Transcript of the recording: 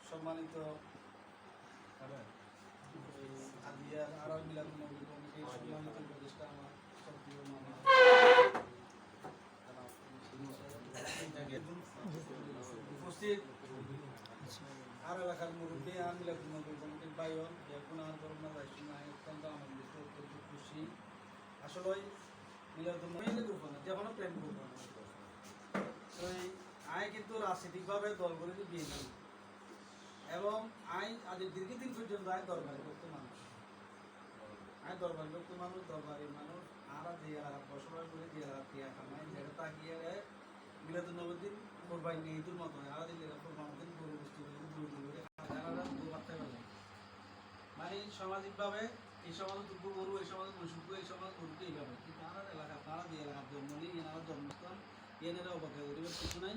সম্মানিত আলিয়ার আরব মিলাদ নবী কমিটির সম্মানিত উপদেষ্টা আমার সক্রিয় মামা উপস্থিত আর এলাকার মুরব্বী আর মিলাদ নবী কমিটির বাইন এখন আর করোনা যাইছি না অত্যন্ত আনন্দিত অত্যন্ত খুশি আসলে মিলাদ নবী গ্রুপ না যে কোনো প্রেম গ্রুপ না আয় কিন্তু রাজনৈতিকভাবে দল করে বিএনপি এবং আইন আজ দীর্ঘদিন পর্যন্ত আয় দরবারি করতে মানুষ দরবারি মানুষ আর যে এলাকা বসবাস করে যে এলাকা টিয়া খামায় যেটা তাকিয়ে মিলাদুল নবীর কোরবানি নিয়ে ঈদুল মতো আর দিন কোরবানির দিন গরু বস্তু দূর করে মানে সামাজিকভাবে এই সমাজ গরু এই সমাজ মনুষ্য এই সমাজ গরুকে এইভাবে কিন্তু আমার এলাকা আপনারা যে এলাকার জন্ম নিয়ে এনারা জন্মস্থান এনারা অবজ্ঞা করিবার কিছু নাই।